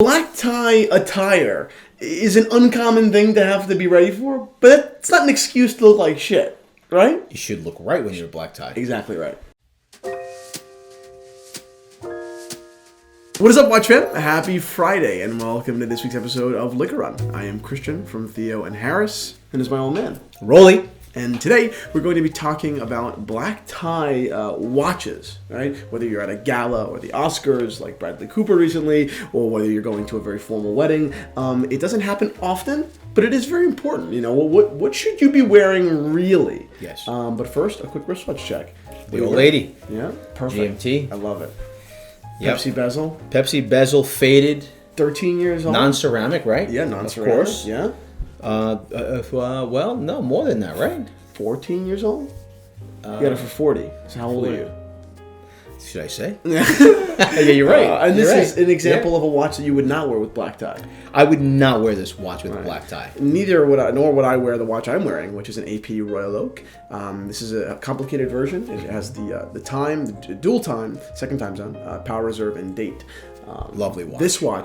Black tie attire is an uncommon thing to have to be ready for, but it's not an excuse to look like shit, right? You should look right when you're black tie. Exactly right. What is up, Watch Fam? Happy Friday, and welcome to this week's episode of Liquor Run. I am Christian from Theo and Harris, and it's my old man, Rolly. And today, we're going to be talking about black tie watches, right? Whether you're at a gala or the Oscars, like Bradley Cooper recently, or whether you're going to a very formal wedding. It doesn't happen often, but it is very important. You know, what should you be wearing, really? Yes. But first, a quick wristwatch check. The old lady. Yeah, perfect. GMT. I love it. Yep. Pepsi bezel. Pepsi bezel, faded. 13 years old. Non-ceramic, right? Yeah, non-ceramic. Of course. Yeah. Well, no, more than that, right? 14 years old? You got it for 40. So how old are you? Should I say? Yeah, you're right. And this is an example of a watch that you would not wear with black tie. I would not wear this watch with a black tie. Neither would I, nor would I wear the watch I'm wearing, which is an AP Royal Oak. This is a complicated version. It has the time, the dual time, second time zone, power reserve, and date. Lovely watch.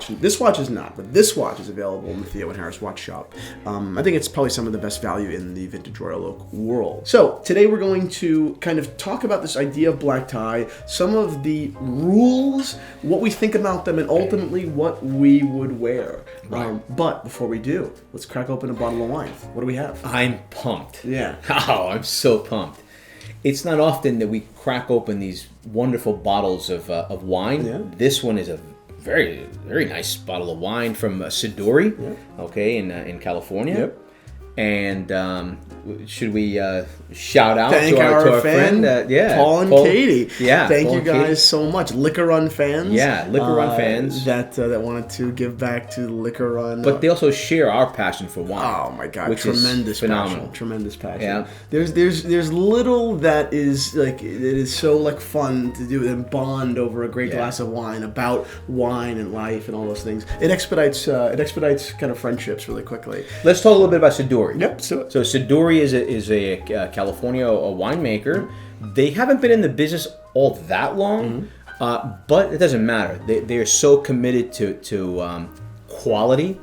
This watch is not, but this watch is available in the Theo and Harris watch shop. I think it's probably some of the best value in the vintage Royal Oak world. So today we're going to kind of talk about this idea of black tie, some of the rules, what we think about them, and ultimately what we would wear. Right. But before we do, let's crack open a bottle of wine. What do we have? I'm pumped. Yeah. Oh, I'm so pumped. It's not often that we crack open these wonderful bottles of wine. Yeah. This one is a very, very nice bottle of wine from Siduri, okay, in California. Yep. And should we shout out Thank to our fan, friend, Paul and Katie. Yeah, thank Paul you and Katie. guys so much. Liquor Run fans. Yeah, Liquor Run fans that wanted to give back to the Liquor Run. But they also share our passion for wine. Oh my God! Which Tremendous is phenomenal. passion. Tremendous passion. Yeah. There's little that is like it is so like fun to do and bond over a great glass of wine about wine and life and all those things. It expedites kind of friendships really quickly. Let's talk a little bit about Siduri. Yep. So Siduri is a California winemaker. They haven't been in the business all that long, but it doesn't matter. They are so committed to quality.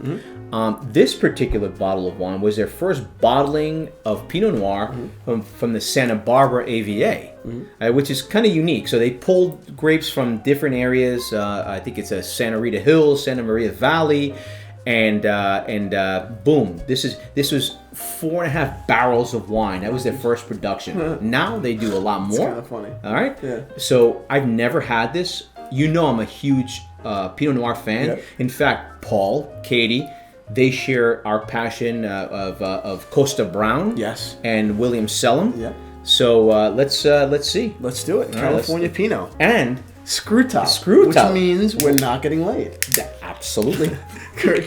This particular bottle of wine was their first bottling of Pinot Noir from the Santa Barbara AVA, which is kind of unique. So they pulled grapes from different areas. I think it's a Santa Rita Hills, Santa Maria Valley. And boom! This was 4.5 barrels of wine. That was their first production. Now they do a lot more. It's kind of funny. All right. Yeah. So I've never had this. You know, I'm a huge Pinot Noir fan. Yep. In fact, Paul, Katie, they share our passion of Costa Brown. Yes. And William Sellum. Yep. So let's see. Let's do it. All right, California Pinot. And Screw top. Screw top. Which means we're not getting laid. absolutely.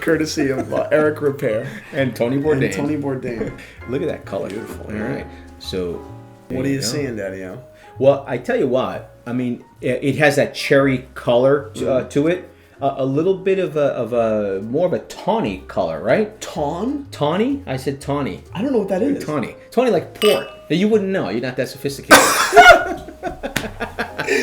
Courtesy of Eric Repair and Tony Bourdain. and Tony Bourdain. Look at that color. Beautiful. All right. So, What are you seeing, Daddy-O? Well, I tell you what. I mean, it has that cherry color to it. A little bit of a more of a tawny color, right? Tawny? I said tawny. I don't know what that is. Tawny like port. You wouldn't know. You're not that sophisticated.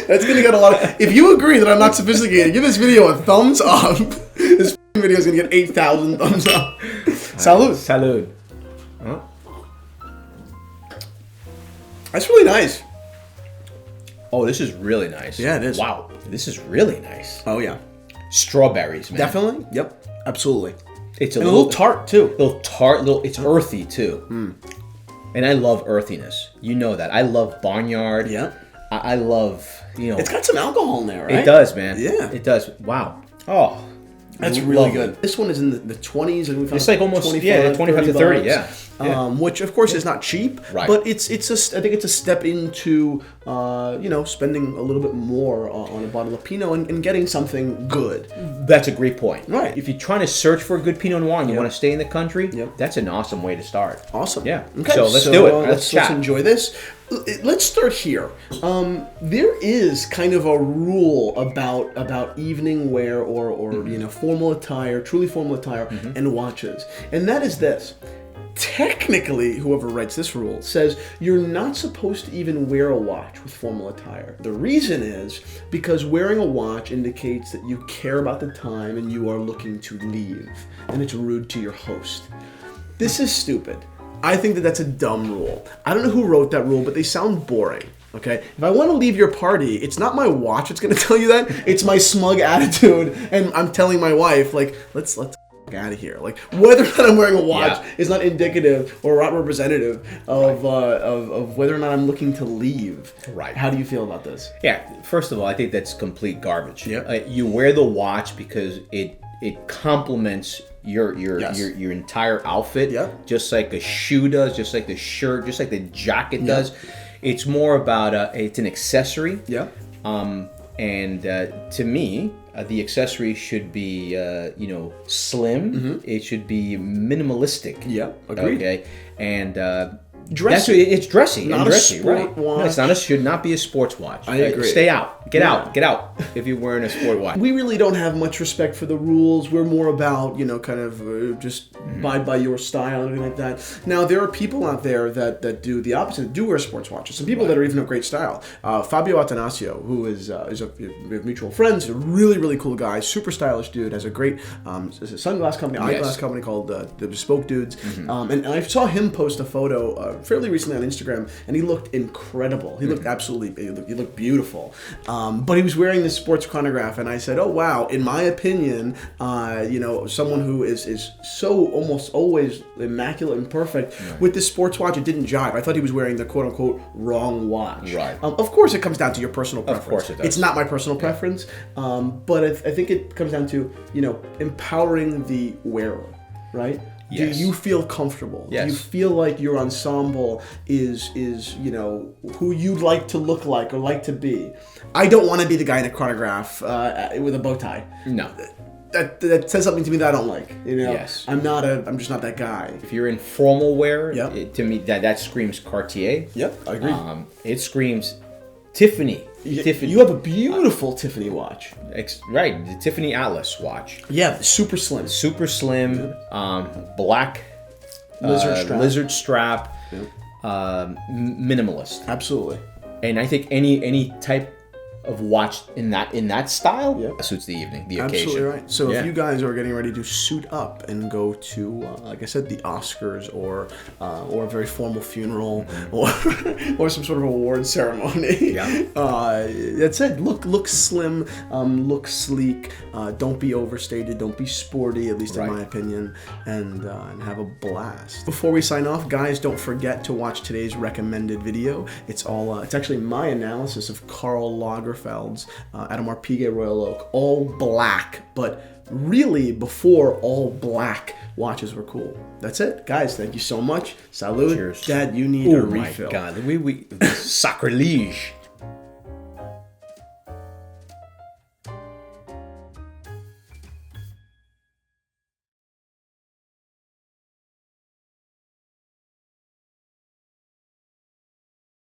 That's gonna get a lot of. If you agree that I'm not sophisticated, give this video a thumbs up. This video is gonna get 8,000 thumbs up. Salud. Salud. Huh? That's really nice. Oh, this is really nice. Yeah, it is. Wow, this is really nice. Oh yeah. Strawberries, man. Definitely. Yep. Absolutely. It's And a little tart too. Little tart. It's earthy too. And I love earthiness. You know that. I love barnyard. Yeah. I love, It's got some alcohol in there, right? It does, man. Yeah. It does. Wow. Oh. That's really good. This one is in the 20s. And we found it's like almost 25 to 30, yeah. Which of course is not cheap, right. But I think it's a step into spending a little bit more on a bottle of Pinot and getting something good. That's a great point. Right. If you're trying to search for a good Pinot Noir and you want to stay in the country, Yep. that's an awesome way to start. Awesome. Yeah. Okay. So let's do it. Let's enjoy this. Let's start here. There is kind of a rule about evening wear or formal attire, truly formal attire, and watches, and that is this. technically, whoever writes this rule says you're not supposed to even wear a watch with formal attire. The reason is because wearing a watch indicates that you care about the time and you are looking to leave, and it's rude to your host. This is stupid. I think that that's a dumb rule. I don't know who wrote that rule, but they sound boring. Okay, if I want to leave your party, it's not my watch that's going to tell you that. It's my smug attitude, and I'm telling my wife, like, let's out of here. Like, whether or not I'm wearing a watch is not indicative or not representative of whether or not I'm looking to leave. Right. How do you feel about this? Yeah. First of all, I think that's complete garbage. Yep. You wear the watch because it complements your entire outfit. Yep. Just like a shoe does, just like the shirt, just like the jacket does. It's more about it's an accessory. Yeah. And to me, the accessory should be slim. Mm-hmm. It should be minimalistic. Yeah. Agreed. Okay. And dressy. It's dressy. Not and dressy, a sport right? watch. No, it's not. Should not be a sports watch. I agree. Stay out. Get out if you're wearing a sport watch. We really don't have much respect for the rules. We're more about, kind of just abide by your style and everything like that. Now, there are people out there that do the opposite, do wear sports watches. Some people that are even of great style. Fabio Atanasio, who is we have mutual friends, a really, really cool guy, super stylish dude, has a great sunglass company, eyeglass company called the Bespoke Dudes. Mm-hmm. And I saw him post a photo fairly recently on Instagram, and he looked incredible. He looked he looked beautiful. But he was wearing this sports chronograph, and I said, oh, wow, in my opinion, someone who is so almost always immaculate and perfect, with this sports watch, it didn't jive. I thought he was wearing the quote-unquote wrong watch. Right. Of course, it comes down to your personal preference. Of course it does. It's not my personal preference, but I think it comes down to, empowering the wearer, right? Yes. Do you feel comfortable? Yes. Do you feel like your ensemble is who you'd like to look like or like to be? I don't want to be the guy in a chronograph with a bow tie. No. That says something to me that I don't like. Yes. I'm just not that guy. If you're in formal wear, Yep. to me that screams Cartier. Yep, I agree. It screams Tiffany. You have a beautiful Tiffany watch. Right, the Tiffany Atlas watch. Yeah, super slim. Super slim, black lizard strap, minimalist. Absolutely. And I think any type of watch in that style suits the evening, the occasion. Absolutely right. So if you guys are getting ready to suit up and go to, like I said, the Oscars or a very formal funeral or some sort of award ceremony, that's it. Look slim, look sleek. Don't be overstated. Don't be sporty, at least in my opinion, and have a blast. Before we sign off, guys, don't forget to watch today's recommended video. It's actually my analysis of Karl Lagerfeld's Audemars Piguet Royal Oak, all black, but really before all black watches were cool. That's it, guys. Thank you so much. Salud. Cheers. Dad, you need a refill. Oh my God, we sacrilege.